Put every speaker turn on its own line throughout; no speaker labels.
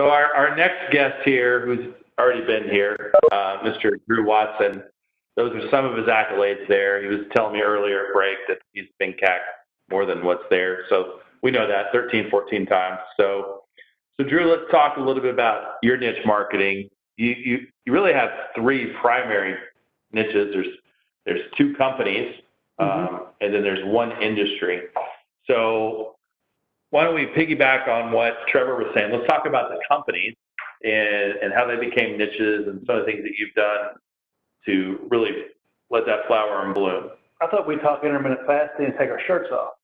So our next guest here, who's already been here, Mr. Drew Watson, those are some of his accolades there. He was telling me earlier at break that he's been CAC more than what's there. So we know that 13, 14 times. So Drew, let's talk a little bit about your niche marketing. You really have three primary niches. There's two companies, and then there's one industry. So why don't we piggyback on what Trevor was saying? Let's talk about the companies and how they became niches and some of the things that you've done to really let that flower and bloom.
I thought we'd talk intermittent fasting and take our shirts off.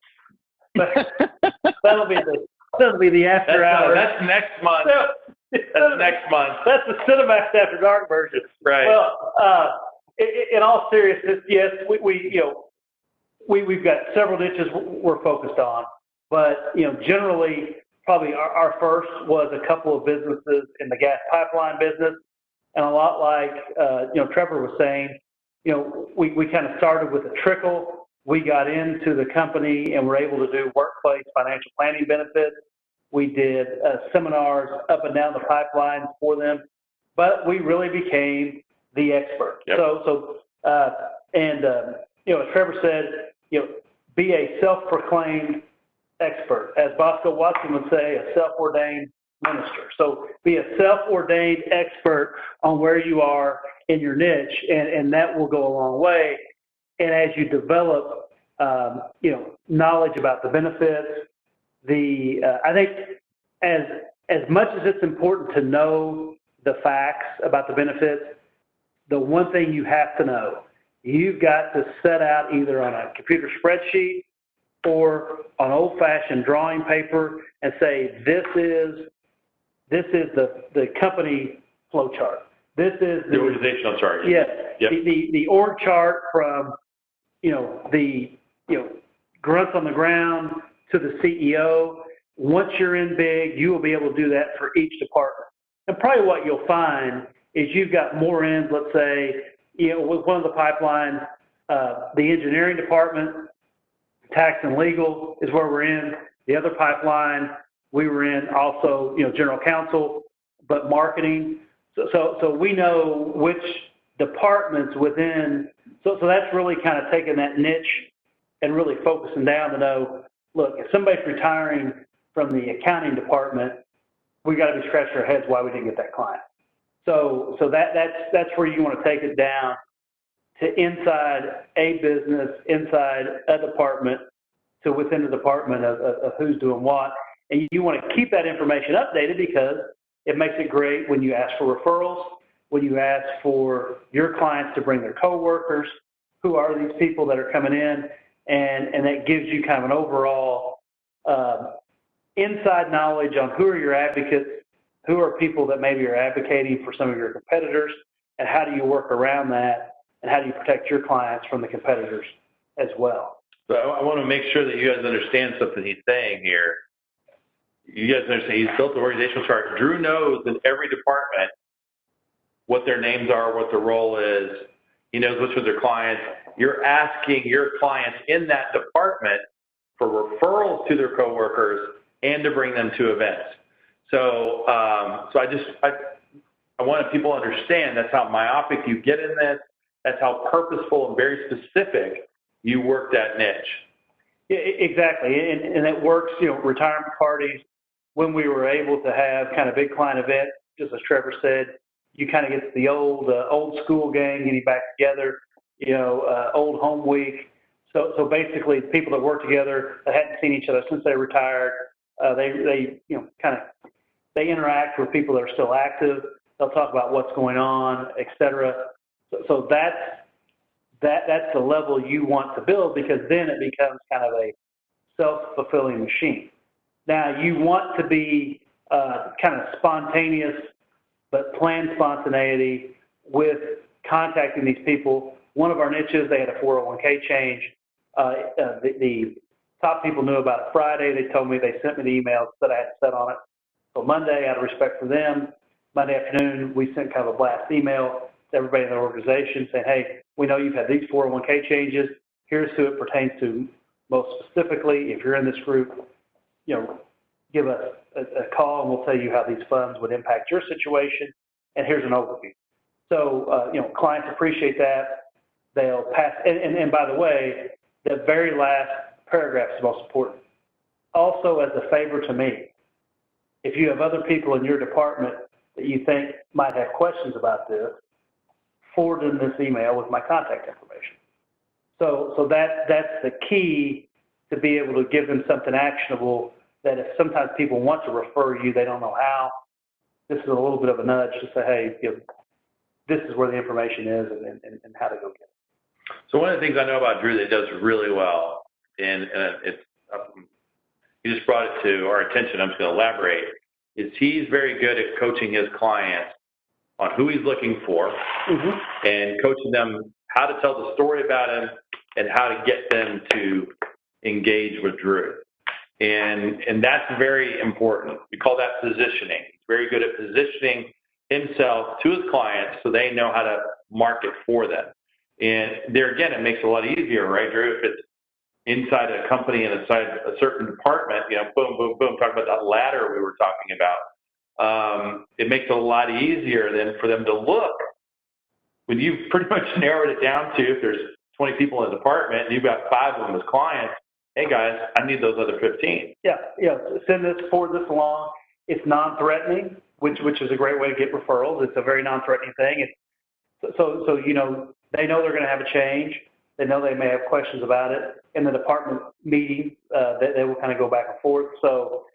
But that'll be the after hours.
That's next month. That's next month.
That's the Cinemax After Dark version.
Right.
Well, in all seriousness, yes, we've got several niches we're focused on, but generally, probably our first was a couple of businesses in the gas pipeline business. And a lot like, Trevor was saying, we kind of started with a trickle. We got into the company and were able to do workplace financial planning benefits. We did seminars up and down the pipeline for them, but we really became the expert.
Yep.
As Trevor said, be a self-proclaimed expert. As Bosco Watson would say, a self-ordained minister. So be a self-ordained expert on where you are in your niche, and that will go a long way. And as you develop, knowledge about the benefits, I think as much as it's important to know the facts about the benefits, the one thing you have to know, you've got to set out either on a computer spreadsheet or on old-fashioned drawing paper and say, this is the company flow chart. This is
the organizational chart.
Yes.
Yep.
The org chart from, the grunts on the ground to the CEO. Once you're in big, you will be able to do that for each department. And probably what you'll find is you've got more ends, let's say, with one of the pipelines, the engineering department, tax and legal is where we're in. The other pipeline, we were in also, general counsel, but marketing. So we know which departments within, so that's really kind of taking that niche and really focusing down to know, look, if somebody's retiring from the accounting department, we got to be scratching our heads why we didn't get that client. So that's where you want to take it down to inside a business, inside a department, to within the department of who's doing what. And you want to keep that information updated because it makes it great when you ask for referrals, when you ask for your clients to bring their coworkers, who are these people that are coming in, and that gives you kind of an overall inside knowledge on who are your advocates, who are people that maybe are advocating for some of your competitors, and how do you work around that, and how do you protect your clients from the competitors as well.
So I want to make sure that you guys understand something he's saying here. You guys understand he's built the organizational chart. Drew knows in every department what their names are, what their role is. He knows which of their clients. You're asking your clients in that department for referrals to their coworkers and to bring them to events. So, I wanted people to understand that's how myopic you get in this. That's how purposeful and very specific you work that niche.
Yeah, exactly, and it works. Retirement parties. When we were able to have kind of big client event, just as Trevor said, you kind of get the old school gang getting back together. Old home week. So basically, people that work together that hadn't seen each other since they retired, they interact with people that are still active. They'll talk about what's going on, et cetera. So that's the level you want to build, because then it becomes kind of a self-fulfilling machine. Now, you want to be kind of spontaneous, but planned spontaneity with contacting these people. One of our niches, they had a 401k change. The top people knew about it Friday. They told me, they sent me the email that I had to set on it. So Monday, out of respect for them, Monday afternoon, we sent kind of a blast email to everybody in the organization saying, hey, we know you've had these 401k changes. Here's who it pertains to most specifically. If you're in this group, give give us a call and we'll tell you how these funds would impact your situation, and here's an overview. So, clients appreciate that. They'll pass, and by the way, the very last paragraph is most important. Also, as a favor to me, if you have other people in your department that you think might have questions about this, forward them this email with my contact information. So that's the key, to be able to give them something actionable, that if sometimes people want to refer you, they don't know how. This is a little bit of a nudge to say, hey, this is where the information is and how to go get it.
So one of the things I know about Drew that he does really well, and it's he just brought it to our attention, I'm just going to elaborate, is he's very good at coaching his clients on who he's looking for, and coaching them how to tell the story about him and how to get them to engage with Drew. And that's very important. We call that positioning. He's very good at positioning himself to his clients so they know how to market for them. And there again, it makes it a lot easier, right, Drew? If it's inside a company and inside a certain department, boom, boom, boom, talk about that ladder we were talking about. It makes it a lot easier then for them to look. When you've pretty much narrowed it down to, if there's 20 people in the department and you've got 5 of them as clients, hey guys, I need those other 15.
Yeah, forward this along. It's non-threatening, which is a great way to get referrals. It's a very non-threatening thing. So they know they're going to have a change. They know they may have questions about it. In the department meeting, they will kind of go back and forth. So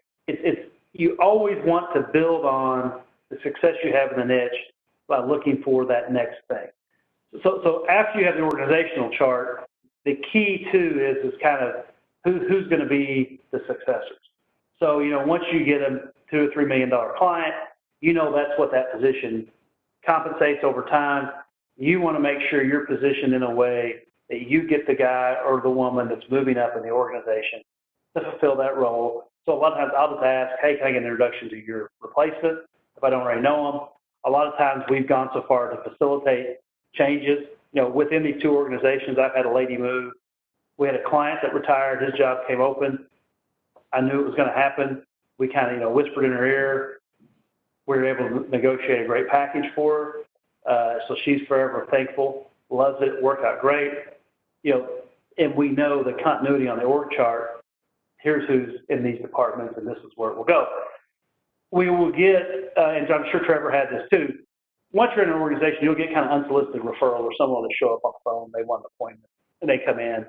you always want to build on the success you have in the niche by looking for that next thing. So after you have the organizational chart, the key too is kind of who's going to be the successors. So, once you get a $2 or $3 million client, that's what that position compensates over time. You want to make sure you're positioned in a way that you get the guy or the woman that's moving up in the organization to fulfill that role. So a lot of times I'll just ask, hey, can I get an introduction to your replacement if I don't already know them? A lot of times we've gone so far to facilitate changes. Within these 2 organizations, I've had a lady move. We had a client that retired. His job came open. I knew it was going to happen. We kind of, whispered in her ear. We were able to negotiate a great package for her. So she's forever thankful, loves it, worked out great. And we know the continuity on the org chart. Here's who's in these departments, and this is where it will go. We will get, and I'm sure Trevor had this too, once you're in an organization, you'll get kind of unsolicited referral, or someone will show up on the phone, they want an appointment, and they come in.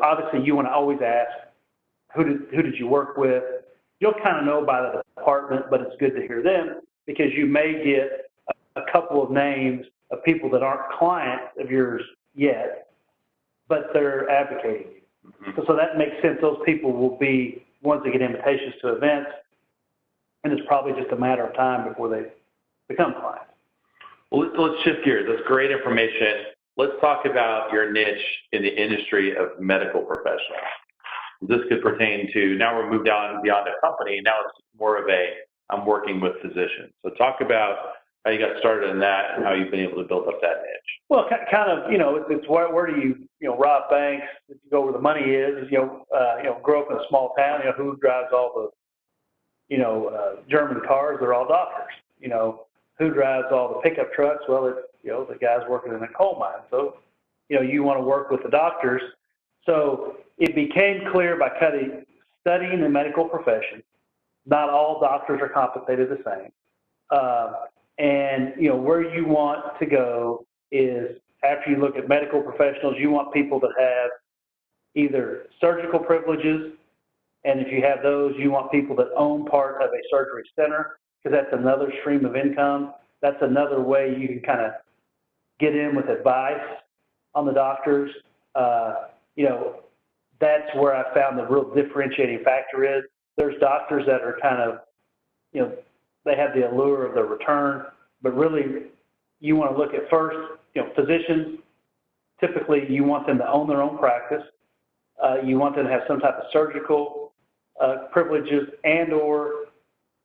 Obviously you want to always ask, who did you work with? You'll kind of know by the department, but it's good to hear them, because you may get a couple of names of people that aren't clients of yours yet, but they're advocating you. So that makes sense. Those people will be ones that get invitations to events, and it's probably just a matter of time before they become clients.
Well, let's shift gears. That's great information. Let's talk about your niche in the industry of medical professionals. This could pertain to, now we're moved down beyond a company, now it's more of I'm working with physicians. So talk about how you got started in that and how you've been able to build up that niche.
Well, kind of, it's where do you rob banks, go where the money is, grow up in a small town, who drives all the, German cars? They're all doctors. Who drives all the pickup trucks? Well, it's, the guys working in a coal mine. So, you want to work with the doctors. So it became clear by studying the medical profession, not all doctors are compensated the same. And, where you want to go is, after you look at medical professionals, you want people that have either surgical privileges, and if you have those, you want people that own part of a surgery center, because that's another stream of income. That's another way you can kind of get in with advice on the doctors. That's where I found the real differentiating factor is. There's doctors that are kind of, they have the allure of the return, but really you want to look at first, physicians, typically you want them to own their own practice. You want them to have some type of surgical privileges and or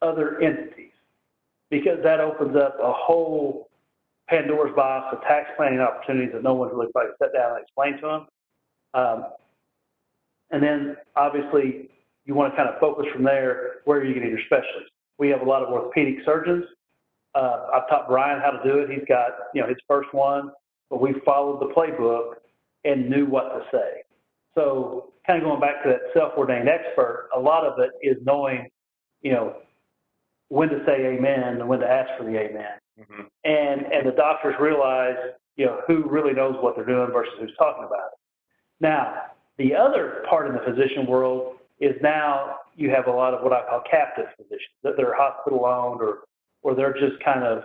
other entities, because that opens up a whole Pandora's box of tax planning opportunities that no one's really probably sat down and explained to them. And then obviously you want to kind of focus from there, where are you getting your specialties? We have a lot of orthopedic surgeons. I've taught Brian how to do it. He's got, his first one, but we followed the playbook and knew what to say. So kind of going back to that self-ordained expert, a lot of it is knowing, when to say amen and when to ask for the amen. Mm-hmm. And the doctors realize, who really knows what they're doing versus who's talking about it. Now, the other part in the physician world is now you have a lot of what I call captive physicians, that they're hospital owned or they're just kind of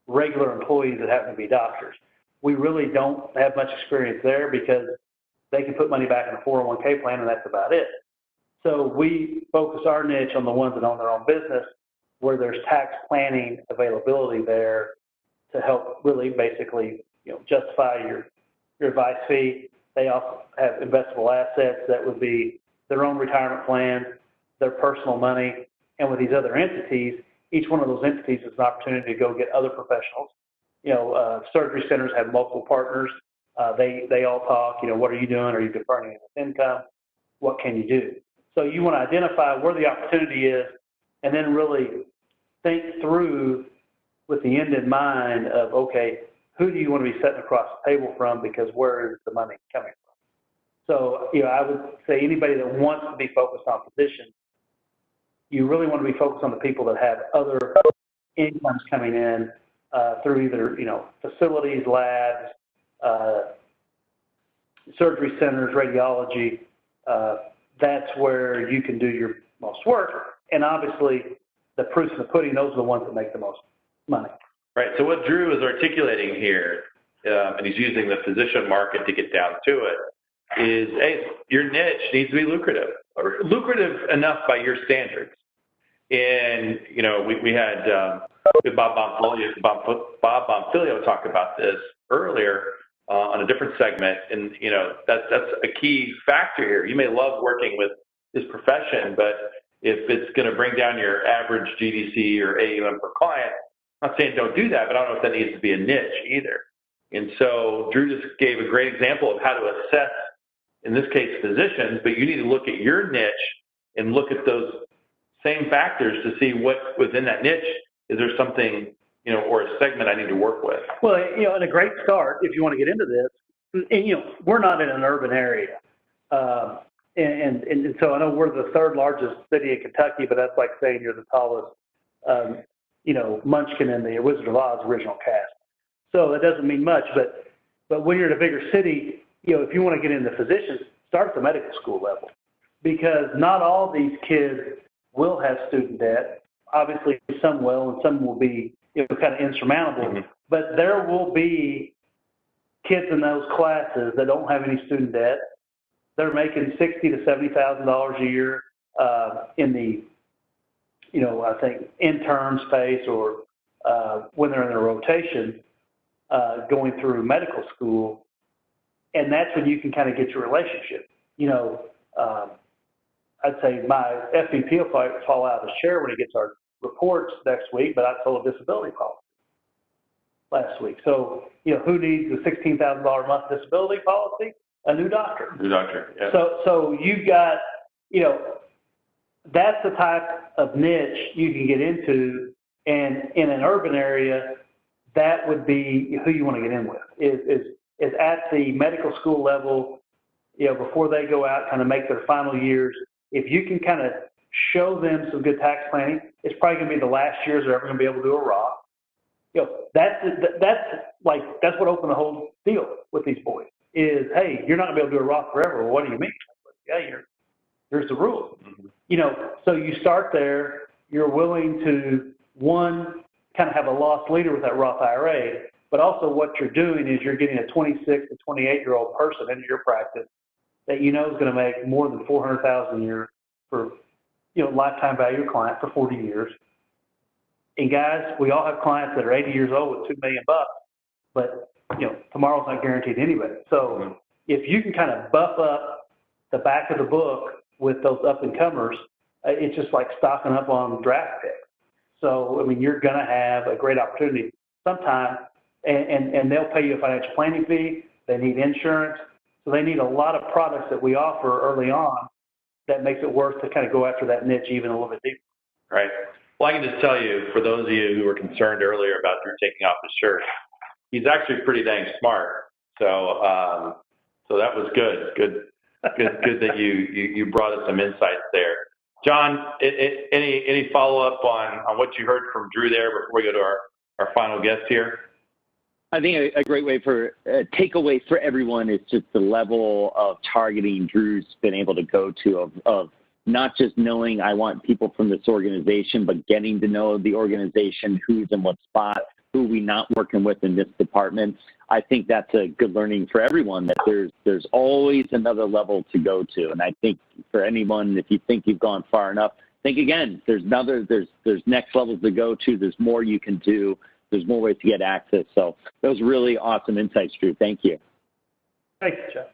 regular employees that happen to be doctors. We really don't have much experience there because they can put money back in a 401k plan and that's about it. So we focus our niche on the ones that own their own business, where there's tax planning availability there to help really basically, justify your advice fee. They also have investable assets that would be their own retirement plan, their personal money, and with these other entities, each one of those entities is an opportunity to go get other professionals. Surgery centers have multiple partners. They all talk, what are you doing? Are you deferring this income? What can you do? So you want to identify where the opportunity is and then really think through with the end in mind of, okay, who do you want to be sitting across the table from, because where is the money coming from? So, I would say anybody that wants to be focused on physicians, you really want to be focused on the people that have other incomes coming in through either, facilities, labs, surgery centers, radiology. That's where you can do your most work. And obviously, the proof's in the pudding, those are the ones that make the most money.
Right. So what Drew is articulating here, and he's using the physician market to get down to it, is, hey, your niche needs to be lucrative, or lucrative enough by your standards. And, we had Bob Bonfilio talk about this earlier on a different segment. And, that's a key factor here. You may love working with this profession, but if it's going to bring down your average GDC or AUM per client, I'm not saying don't do that, but I don't know if that needs to be a niche either. And so Drew just gave a great example of how to assess, in this case, physicians, but you need to look at your niche and look at those same factors to see what within that niche, is there something, or a segment I need to work with.
Well, and a great start, if you want to get into this, and, we're not in an urban area. And so I know we're the third largest city in Kentucky, but that's like saying you're the tallest, Munchkin in the Wizard of Oz original cast. So that doesn't mean much, but when you're in a bigger city, if you want to get into physicians, start at the medical school level, because not all these kids will have student debt. Obviously, some will, and some will be, kind of insurmountable. Mm-hmm. But there will be kids in those classes that don't have any student debt. They're making $60,000 to $70,000 a year in the, I think, intern space, or when they're in their rotation, going through medical school. And that's when you can kind of get your relationship. I'd say my FVP will fall out of the chair when he gets our reports next week, but I sold a disability policy last week. So, who needs a $16,000 a month disability policy? A new doctor.
New doctor, yeah.
So you've got, that's the type of niche you can get into, and in an urban area, that would be who you want to get in with, is at the medical school level, before they go out, kind of make their final years. If you can kind of show them some good tax planning, it's probably going to be the last years they're ever going to be able to do a Roth. That's what opened the whole deal with these boys is, hey, you're not going to be able to do a Roth forever. Well, what do you mean? Yeah, here's the rules. Mm-hmm. So you start there. You're willing to, one, kind of have a lost leader with that Roth IRA, but also what you're doing is you're getting a 26 to 28-year-old person into your practice that is going to make more than $400,000 a year for, lifetime value of client for 40 years. And guys, we all have clients that are 80 years old with $2 million, but tomorrow's not guaranteed to anybody. So if you can kind of buff up the back of the book with those up and comers, it's just like stocking up on draft picks. So, you're going to have a great opportunity sometime, and they'll pay you a financial planning fee. They need insurance. So they need a lot of products that we offer early on that makes it worth to kind of go after that niche even a little bit deeper.
Right. Well, I can just tell you, for those of you who were concerned earlier about Drew taking off his shirt, he's actually pretty dang smart. So, so that was good. Good that you brought us some insights there. John, any follow up on what you heard from Drew there before we go to our final guest here?
I think a great way for takeaway for everyone is just the level of targeting Drew's been able to go to of not just knowing I want people from this organization, but getting to know the organization, who's in what spot, who we not working with in this department. I think that's a good learning for everyone, that there's always another level to go to. And I think for anyone, if you think you've gone far enough, think again. There's next levels to go to. There's more you can do. There's more ways to get access. So those really awesome insights, Drew. Thank you.
Thanks, Jeff.